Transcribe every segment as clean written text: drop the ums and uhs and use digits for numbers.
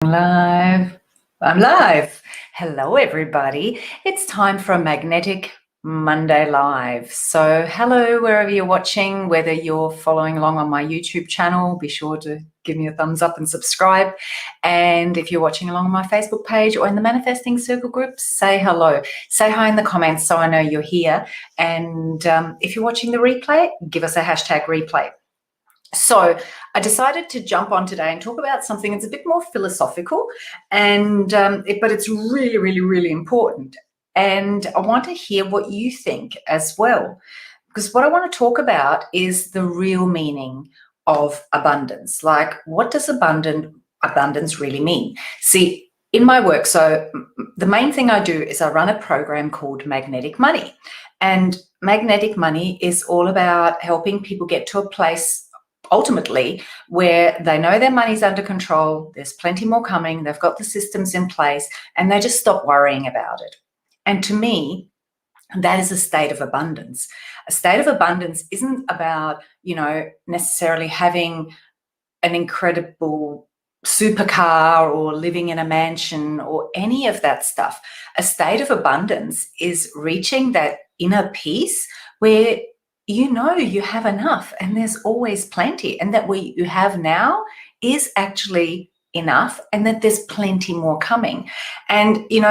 Live. I'm live. Hello, everybody. It's time for a Magnetic Monday Live. So hello, wherever you're watching, whether you're following along on my YouTube channel, be sure to give me a thumbs up and subscribe. And if you're watching along on my Facebook page or in the Manifesting Circle group, say hello. Say hi in the comments so I know you're here. And if you're watching the replay, give us a hashtag replay. So I decided to jump on today and talk about something that's a bit more philosophical, and but it's really, really, really important. And I want to hear what you think as well, because what I want to talk about is the real meaning of abundance. Like, what does abundance really mean? See, in my work, so the main thing I do is I run a program called Magnetic Money, and Magnetic Money is all about helping people get to a place ultimately where they know their money's under control, there's plenty more coming, they've got the systems in place, and they just stop worrying about it. And to me, that is a state of abundance. A state of abundance isn't about, necessarily having an incredible supercar or living in a mansion or any of that stuff. A state of abundance is reaching that inner peace where you have enough and there's always plenty, and that what you have now is actually enough and that there's plenty more coming. And you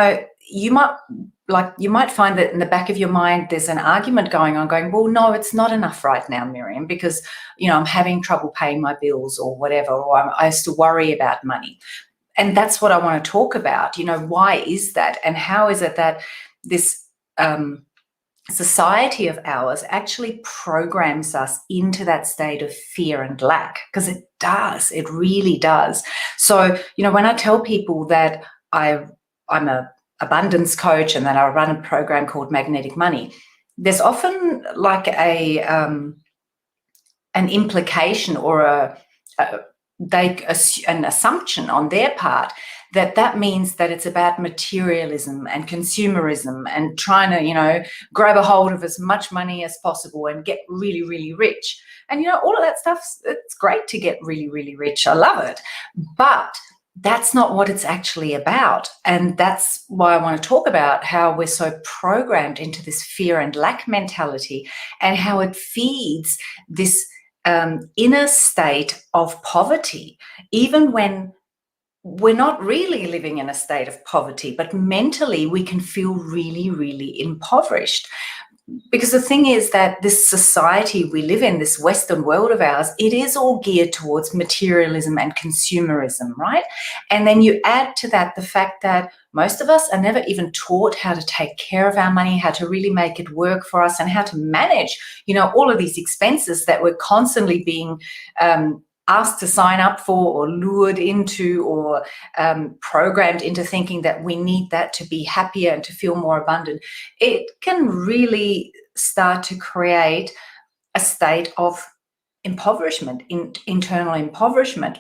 might find that in the back of your mind there's an argument going on going, well, no, it's not enough right now, Miriam, because I'm having trouble paying my bills or whatever, or I used to worry about money. And that's what I want to talk about. Why is that, and how is it that this society of ours actually programs us into that state of fear and lack? Because it does, it really does. So, when I tell people that I'm a abundance coach and that I run a program called Magnetic Money, there's often like an implication or an assumption on their part that means that it's about materialism and consumerism and trying to, grab a hold of as much money as possible and get really, really rich. And, all of that stuff, it's great to get really, really rich. I love it. But that's not what it's actually about. And that's why I want to talk about how we're so programmed into this fear and lack mentality, and how it feeds this inner state of poverty, even when we're not really living in a state of poverty, but mentally we can feel really, really impoverished. Because the thing is that this society we live in, this Western world of ours, it is all geared towards materialism and consumerism, right? And then you add to that the fact that most of us are never even taught how to take care of our money, how to really make it work for us, and how to manage, all of these expenses that we're constantly being asked to sign up for, or lured into, or programmed into thinking that we need that to be happier and to feel more abundant. It can really start to create a state of impoverishment, internal impoverishment.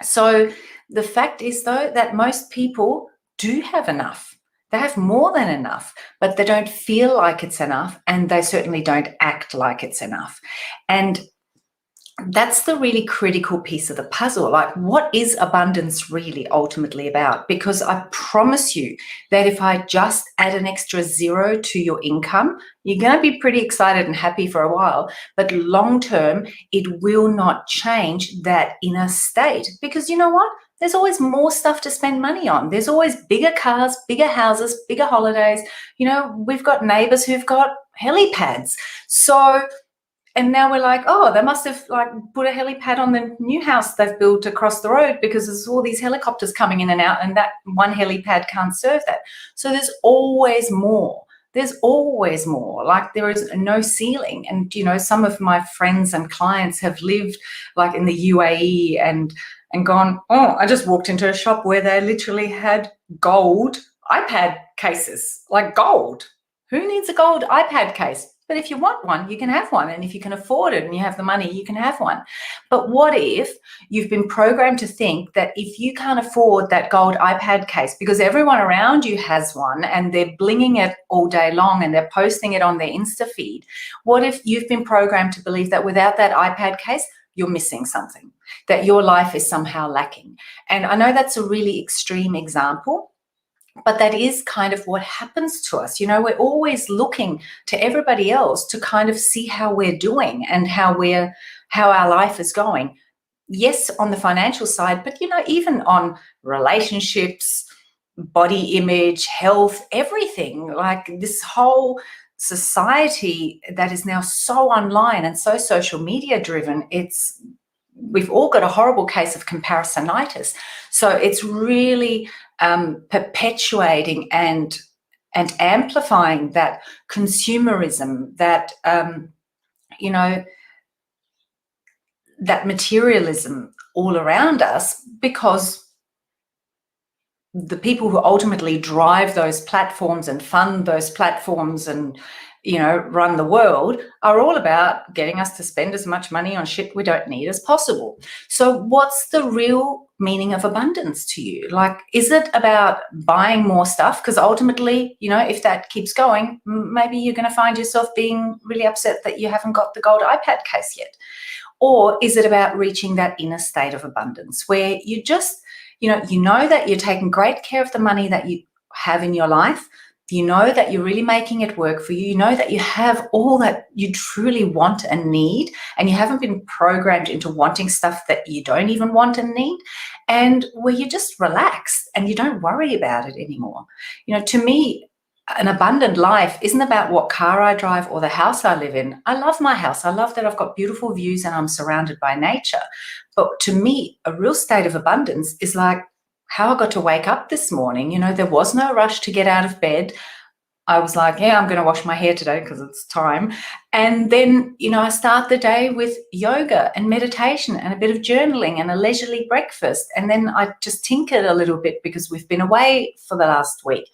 So the fact is, though, that most people do have enough. They have more than enough, but they don't feel like it's enough, and they certainly don't act like it's enough. And that's the really critical piece of the puzzle. Like, what is abundance really ultimately about? Because I promise you that if I just add an extra zero to your income, you're going to be pretty excited and happy for a while. But long term, it will not change that inner state. Because you know what? There's always more stuff to spend money on. There's always bigger cars, bigger houses, bigger holidays. We've got neighbors who've got helipads. And now we're like, oh, they must have put a helipad on the new house they've built across the road, because there's all these helicopters coming in and out, and that one helipad can't serve that. So there's always more. There's always more. Like, there is no ceiling. And, some of my friends and clients have lived like in the UAE and gone, oh, I just walked into a shop where they literally had gold iPad cases, like gold. Who needs a gold iPad case? But if you want one, you can have one. And if you can afford it and you have the money, you can have one. But what if you've been programmed to think that if you can't afford that gold iPad case, because everyone around you has one and they're blinging it all day long and they're posting it on their Insta feed, what if you've been programmed to believe that without that iPad case, you're missing something, that your life is somehow lacking. And I know that's a really extreme example, but that is kind of what happens to us. We're always looking to everybody else to kind of see how we're doing and how our life is going. Yes, on the financial side, but even on relationships, body image, health, everything. Like this whole society that is now so online and so social media driven, we've all got a horrible case of comparisonitis. So it's really perpetuating and amplifying that consumerism, that that materialism all around us, because the people who ultimately drive those platforms and fund those platforms and run the world are all about getting us to spend as much money on shit we don't need as possible. So what's the real meaning of abundance to you? Like, is it about buying more stuff? Because ultimately, if that keeps going, maybe you're going to find yourself being really upset that you haven't got the gold iPad case yet. Or is it about reaching that inner state of abundance where you just, you know that you're taking great care of the money that you have in your life. You know that you're really making it work for you. You know that you have all that you truly want and need, and you haven't been programmed into wanting stuff that you don't even want and need, and where you just relax and you don't worry about it anymore. To me, an abundant life isn't about what car I drive or the house I live in. I love my house. I love that I've got beautiful views and I'm surrounded by nature. But to me, a real state of abundance is like how I got to wake up this morning. There was no rush to get out of bed. I was like, yeah, I'm going to wash my hair today because it's time. And then, I start the day with yoga and meditation and a bit of journaling and a leisurely breakfast. And then I just tinkered a little bit because we've been away for the last week,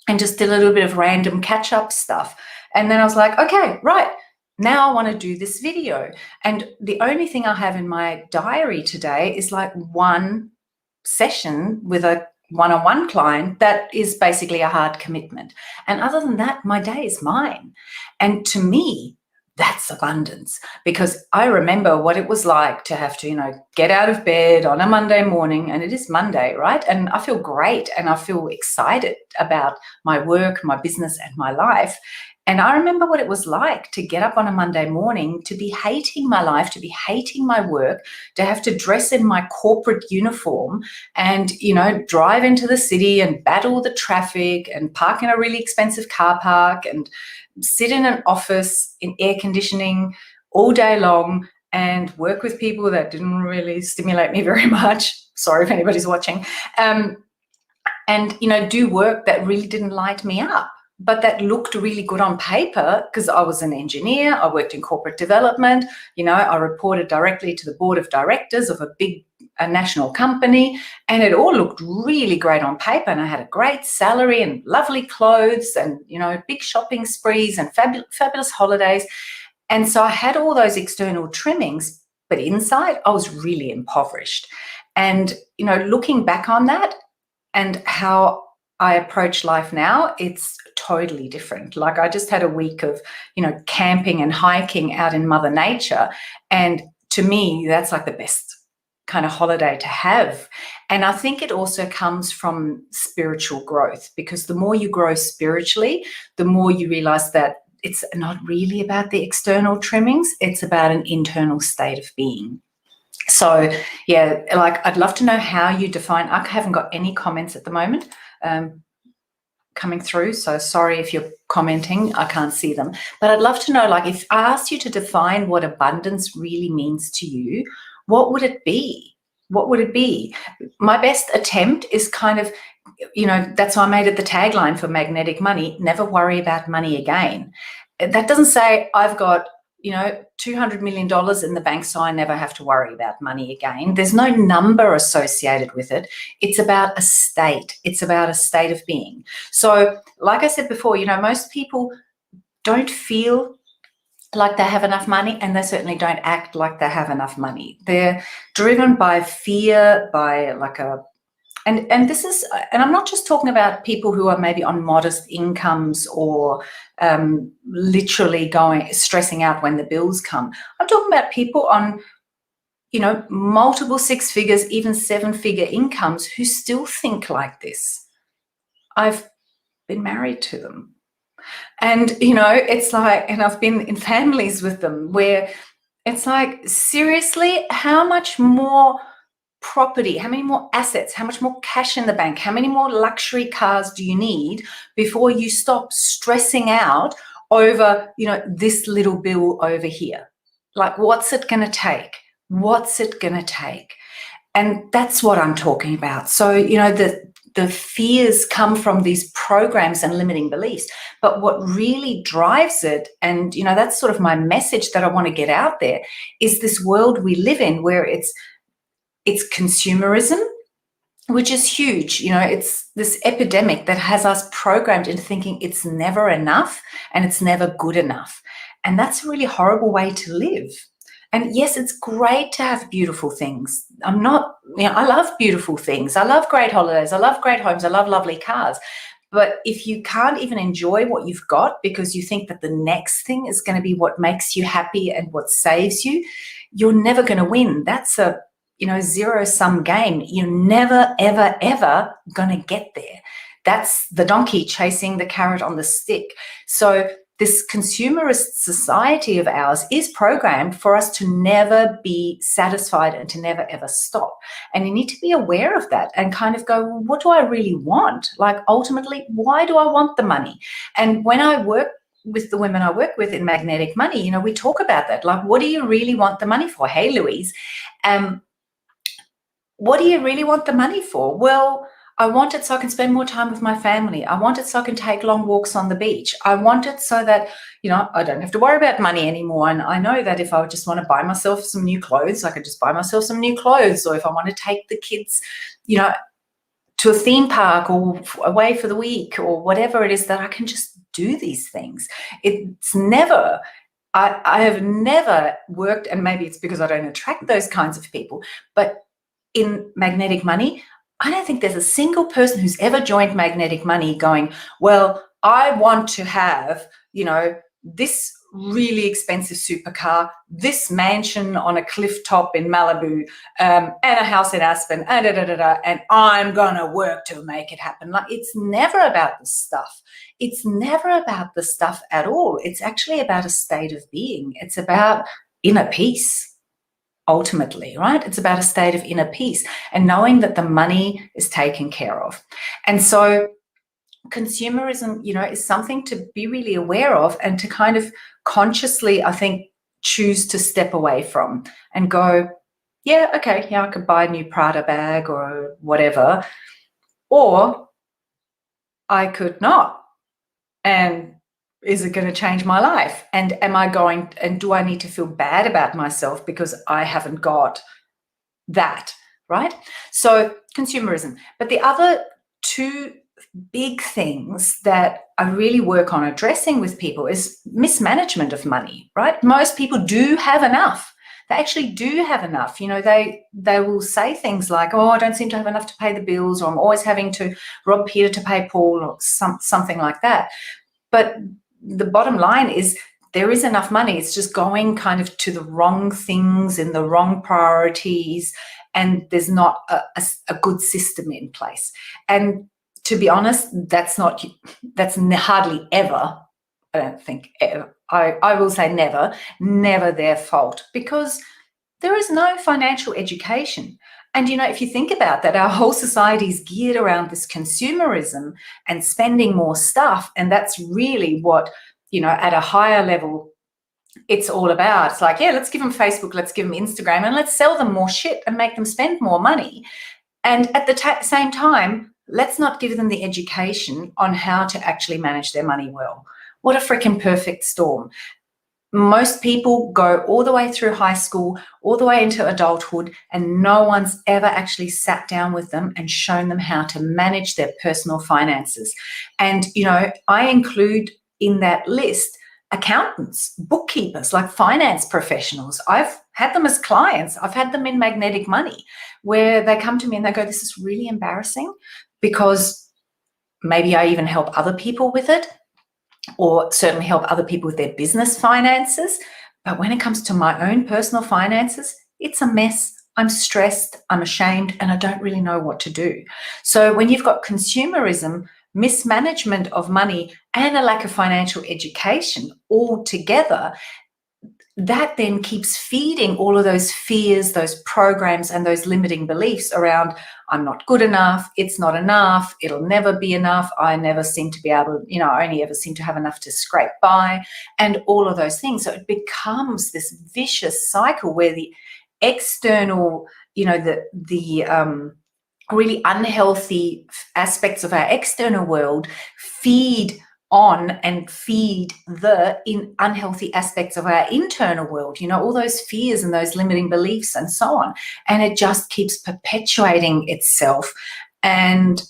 and just did a little bit of random catch-up stuff. And then I was like, okay, right, now I want to do this video. And the only thing I have in my diary today is like one session with a one-on-one client that is basically a hard commitment. And other than that, my day is mine. And to me, that's abundance, because I remember what it was like to have to, get out of bed on a Monday morning, and it is Monday, right? And I feel great and I feel excited about my work, my business, and my life. And I remember what it was like to get up on a Monday morning, to be hating my life, to be hating my work, to have to dress in my corporate uniform and, drive into the city and battle the traffic and park in a really expensive car park and sit in an office in air conditioning all day long and work with people that didn't really stimulate me very much. Sorry if anybody's watching. And, do work that really didn't light me up, but that looked really good on paper because I was an engineer. I worked in corporate development. I reported directly to the board of directors of a national company, and it all looked really great on paper. And I had a great salary and lovely clothes and, big shopping sprees and fabulous holidays. And so I had all those external trimmings, but inside I was really impoverished. And, looking back on that and how I approach life now, it's totally different. Like, I just had a week of, camping and hiking out in Mother Nature. And to me, that's like the best kind of holiday to have. And I think it also comes from spiritual growth, because the more you grow spiritually, the more you realize that it's not really about the external trimmings. It's about an internal state of being. So, yeah, like, I'd love to know how you define. I haven't got any comments at the moment coming through, so sorry if you're commenting, I can't see them. But I'd love to know, like, if I asked you to define what abundance really means to you, what would it be? What would it be? My best attempt is kind of, that's why I made it the tagline for Magnetic Money: never worry about money again. That doesn't say I've got, $200 million in the bank, so I never have to worry about money again. There's no number associated with it. It's about a state. It's about a state of being. So, like I said before, most people don't feel like they have enough money, and they certainly don't act like they have enough money. They're driven by fear, by like and this is, and I'm not just talking about people who are maybe on modest incomes or literally stressing out when the bills come. I'm talking about people on multiple six figures, even seven-figure incomes who still think like this. I've been married to them. And, it's like, and I've been in families with them where it's like, seriously, how much more property, how many more assets, how much more cash in the bank, how many more luxury cars do you need before you stop stressing out over, this little bill over here? Like, what's it going to take? What's it going to take? And that's what I'm talking about. So, the fears come from these programs and limiting beliefs. But what really drives it, and, that's sort of my message that I want to get out there, is this world we live in where it's consumerism, which is huge. It's this epidemic that has us programmed into thinking it's never enough and it's never good enough. And that's a really horrible way to live. And yes, it's great to have beautiful things. I love beautiful things. I love great holidays. I love great homes. I love lovely cars. But if you can't even enjoy what you've got because you think that the next thing is going to be what makes you happy and what saves you, you're never going to win. That's a zero-sum game. You're never, ever, ever going to get there. That's the donkey chasing the carrot on the stick. So this consumerist society of ours is programmed for us to never be satisfied and to never, ever stop. And you need to be aware of that and kind of go, well, what do I really want? Like, ultimately, why do I want the money? And when I work with the women I work with in Magnetic Money, we talk about that. Like, what do you really want the money for? Hey, Louise, what do you really want the money for? Well, I want it so I can spend more time with my family. I want it so I can take long walks on the beach. I want it so that, I don't have to worry about money anymore. And I know that if I just want to buy myself some new clothes, I could just buy myself some new clothes. Or if I want to take the kids, to a theme park or away for the week or whatever it is, that I can just do these things. It's never, I have never worked, and maybe it's because I don't attract those kinds of people, but in Magnetic Money, I don't think there's a single person who's ever joined Magnetic Money going, well, I want to have, this really expensive supercar, this mansion on a cliff top in Malibu, and a house in Aspen, and I'm going to work to make it happen. Like, it's never about the stuff. It's never about the stuff at all. It's actually about a state of being. It's about inner peace. Ultimately, right? It's about a state of inner peace and knowing that the money is taken care of. And so consumerism, is something to be really aware of and to kind of consciously, I think, choose to step away from and go, yeah, okay, I could buy a new Prada bag or whatever, or I could not. And is it going to change my life? And do I need to feel bad about myself because I haven't got that, right? So consumerism. But the other two big things that I really work on addressing with people is mismanagement of money, right? Most people do have enough. They actually do have enough. They will say things like, oh, I don't seem to have enough to pay the bills, or I'm always having to rob Peter to pay Paul, or something like that. But the bottom line is there is enough money. It's just going kind of to the wrong things and the wrong priorities, and there's not a good system in place. And to be honest, that's hardly ever, I don't think ever, I will say never their fault, because there is no financial education. And, if you think about that, our whole society is geared around this consumerism and spending more stuff. And that's really what, at a higher level, it's all about. It's like, yeah, let's give them Facebook, let's give them Instagram, and let's sell them more shit and make them spend more money. And at the same time, let's not give them the education on how to actually manage their money well. What a freaking perfect storm. Most people go all the way through high school, all the way into adulthood, and no one's ever actually sat down with them and shown them how to manage their personal finances. And, I include in that list accountants, bookkeepers, like finance professionals. I've had them as clients. I've had them in Magnetic Money, where they come to me and they go, this is really embarrassing, because maybe I even help other people with it, or certainly help other people with their business finances. But when it comes to my own personal finances, it's a mess. I'm stressed, I'm ashamed, and I don't really know what to do. So when you've got consumerism, mismanagement of money, and a lack of financial education all together, that then keeps feeding all of those fears, those programs, and those limiting beliefs around, I'm not good enough, it's not enough, it'll never be enough, I never seem to be able to, I only ever seem to have enough to scrape by, and all of those things. So it becomes this vicious cycle where the external, the really unhealthy aspects of our external world feed on and feed the unhealthy aspects of our internal world, all those fears and those limiting beliefs and so on. And it just keeps perpetuating itself. And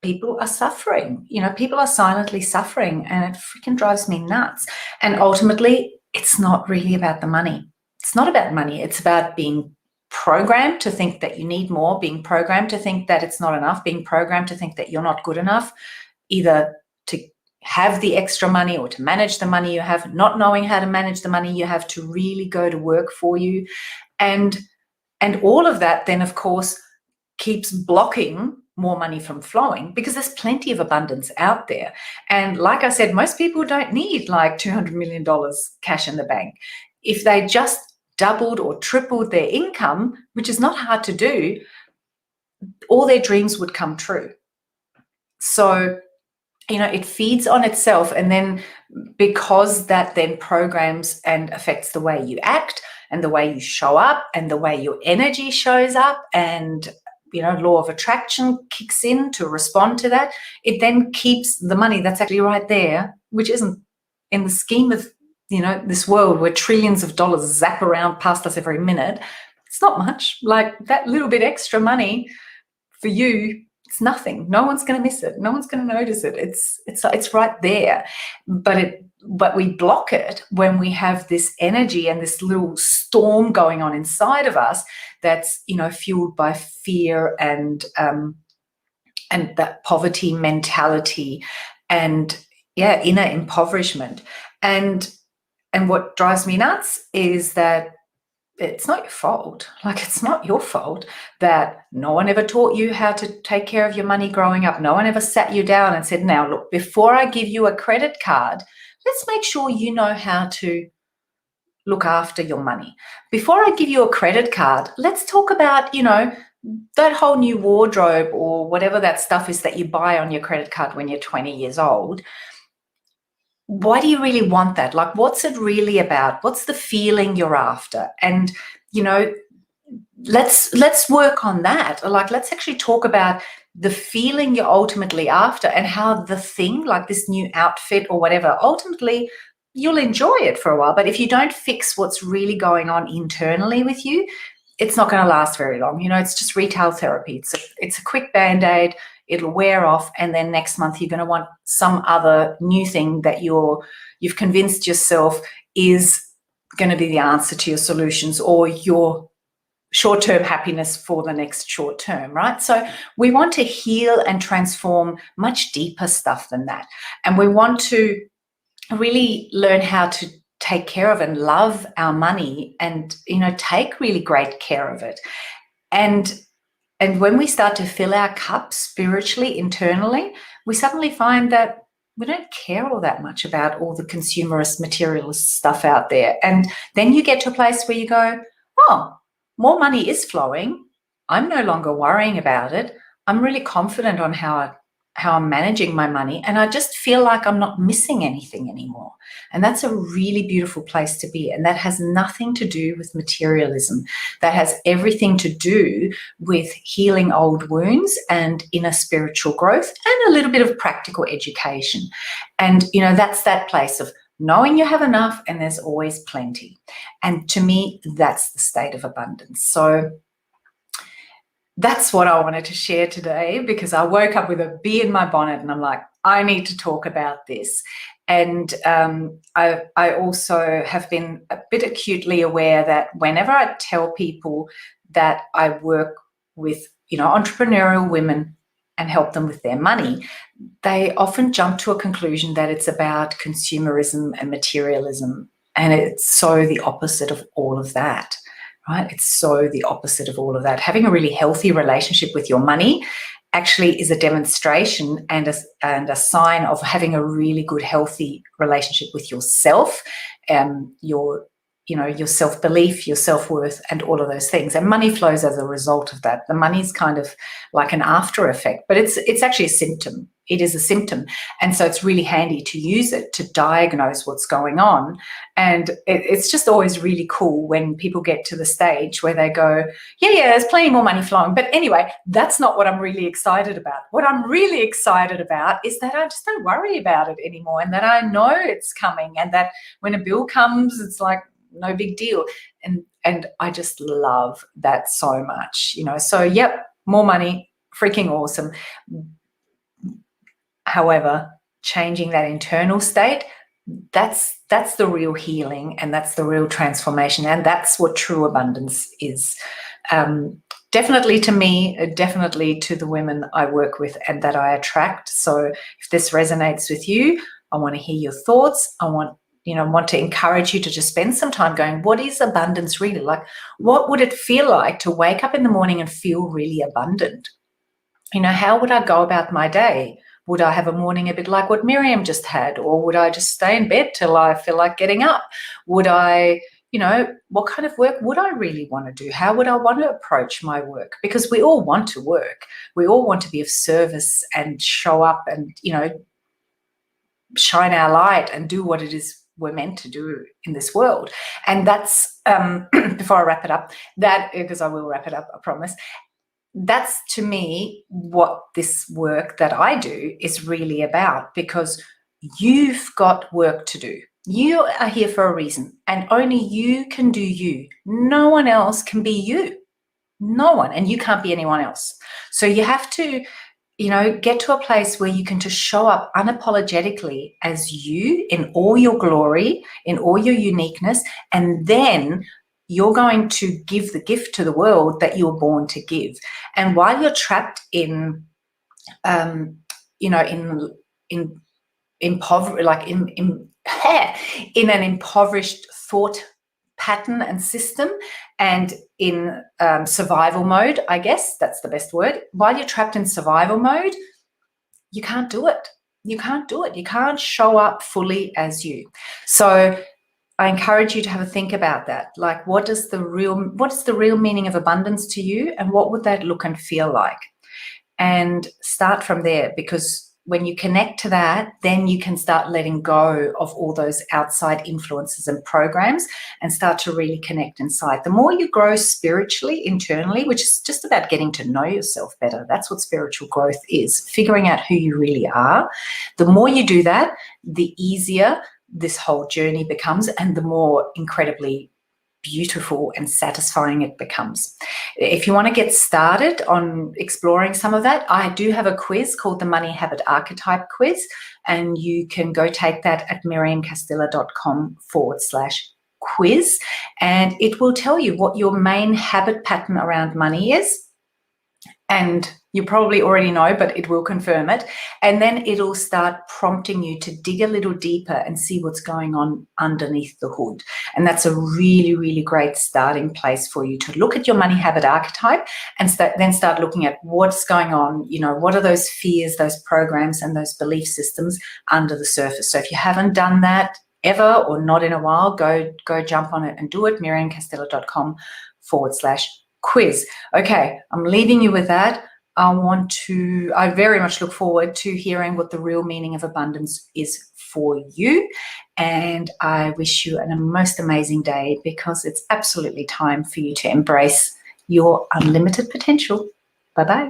people are suffering, people are silently suffering, and it freaking drives me nuts. And ultimately, it's not really about the money. It's not about money. It's about being programmed to think that you need more, being programmed to think that it's not enough, being programmed to think that you're not good enough, either to have the extra money or to manage the money you have, not knowing how to manage the money you have to really go to work for you. And all of that then, of course, keeps blocking more money from flowing, because there's plenty of abundance out there. And like I said, most people don't need like $200 million cash in the bank. If they just doubled or tripled their income, which is not hard to do, all their dreams would come true. So, it feeds on itself. And then because that then programs and affects the way you act and the way you show up and the way your energy shows up, and, law of attraction kicks in to respond to that, it then keeps the money that's actually right there, which isn't in the scheme of, this world where trillions of dollars zap around past us every minute. It's not much. Like that little bit extra money for you, it's nothing. No one's going to miss it. No one's going to notice it. It's right there. But we block it when we have this energy and this little storm going on inside of us that's, fueled by fear and that poverty mentality and inner impoverishment. And what drives me nuts is that it's not your fault. Like, it's not your fault that no one ever taught you how to take care of your money growing up. No one ever sat you down and said, now, look, before I give you a credit card, let's make sure you know how to look after your money. Before I give you a credit card, let's talk about, that whole new wardrobe or whatever that stuff is that you buy on your credit card when you're 20 years old. Why do you really want that? Like, what's it really about? What's the feeling you're after? And, let's work on that. Like, let's actually talk about the feeling you're ultimately after and how the thing, like this new outfit or whatever, ultimately you'll enjoy it for a while. But if you don't fix what's really going on internally with you, it's not going to last very long. It's just retail therapy. It's a quick Band-Aid. It'll wear off, and then next month you're going to want some other new thing that you've convinced yourself is going to be the answer to your solutions or your short-term happiness for the next short term, right? So we want to heal and transform much deeper stuff than that. And we want to really learn how to take care of and love our money and, take really great care of it. And when we start to fill our cup spiritually, internally, we suddenly find that we don't care all that much about all the consumerist, materialist stuff out there. And then you get to a place where you go, oh, more money is flowing. I'm no longer worrying about it. I'm really confident on how I'm managing my money. And I just feel like I'm not missing anything anymore. And that's a really beautiful place to be. And that has nothing to do with materialism. That has everything to do with healing old wounds and inner spiritual growth and a little bit of practical education. And, that's that place of knowing you have enough and there's always plenty. And to me, that's the state of abundance. So that's what I wanted to share today, because I woke up with a bee in my bonnet and I'm like, I need to talk about this. And I also have been a bit acutely aware that whenever I tell people that I work with, entrepreneurial women and help them with their money, they often jump to a conclusion that it's about consumerism and materialism. And it's so the opposite of all of that. right? It's so the opposite of all of that. Having a really healthy relationship with your money actually is a demonstration and a sign of having a really good, healthy relationship with yourself, your self-belief, your self-worth, and all of those things. And money flows as a result of that. The money's kind of like an after effect, but it's actually a symptom. It is a symptom. And so it's really handy to use it to diagnose what's going on. And it's just always really cool when people get to the stage where they go, yeah, there's plenty more money flowing. But anyway, that's not what I'm really excited about. What I'm really excited about is that I just don't worry about it anymore, and that I know it's coming, and that when a bill comes, it's like, no big deal. And I just love that so much, So, yep, more money, freaking awesome. However, changing that internal state, that's the real healing, and that's the real transformation, and that's what true abundance is. Definitely to me, definitely to the women I work with and that I attract. So if this resonates with you, I want to hear your thoughts. I want to encourage you to just spend some time going, what is abundance really like? What would it feel like to wake up in the morning and feel really abundant? How would I go about my day? Would I have a morning a bit like what Miriam just had? Or would I just stay in bed till I feel like getting up? Would I, what kind of work would I really want to do? How would I want to approach my work? Because we all want to work. We all want to be of service and show up and, shine our light and do what it is we're meant to do in this world. And that's, before I wrap it up, because I will wrap it up, I promise. That's, to me, what this work that I do is really about, because you've got work to do. You are here for a reason, and only you can do you. No one else can be you. No one, and you can't be anyone else. So you have to, get to a place where you can just show up unapologetically as you in all your glory, in all your uniqueness, and then you're going to give the gift to the world that you were born to give. And while you're trapped in an impoverished thought pattern and system, and in survival mode, I guess that's the best word. While you're trapped in survival mode, you can't do it. You can't do it. You can't show up fully as you. So I encourage you to have a think about that. Like, what is the real meaning of abundance to you, and what would that look and feel like? And start from there, because when you connect to that, then you can start letting go of all those outside influences and programs and start to really connect inside. The more you grow spiritually, internally, which is just about getting to know yourself better, that's what spiritual growth is, figuring out who you really are. The more you do that, the easier this whole journey becomes, and the more incredibly beautiful and satisfying it becomes. If you want to get started on exploring some of that, I do have a quiz called the Money Habit Archetype quiz, and you can go take that at miriamcastilla.com/quiz, and it will tell you what your main habit pattern around money is. And you probably already know, but it will confirm it. And then it'll start prompting you to dig a little deeper and see what's going on underneath the hood. And that's a really, really great starting place for you to look at your money habit archetype and then start looking at what's going on, what are those fears, those programs, and those belief systems under the surface. So if you haven't done that ever or not in a while, go jump on it and do it, miriamcastilla.com/quiz. Okay, I'm leaving you with that. I very much look forward to hearing what the real meaning of abundance is for you. And I wish you a most amazing day, because it's absolutely time for you to embrace your unlimited potential. Bye-bye.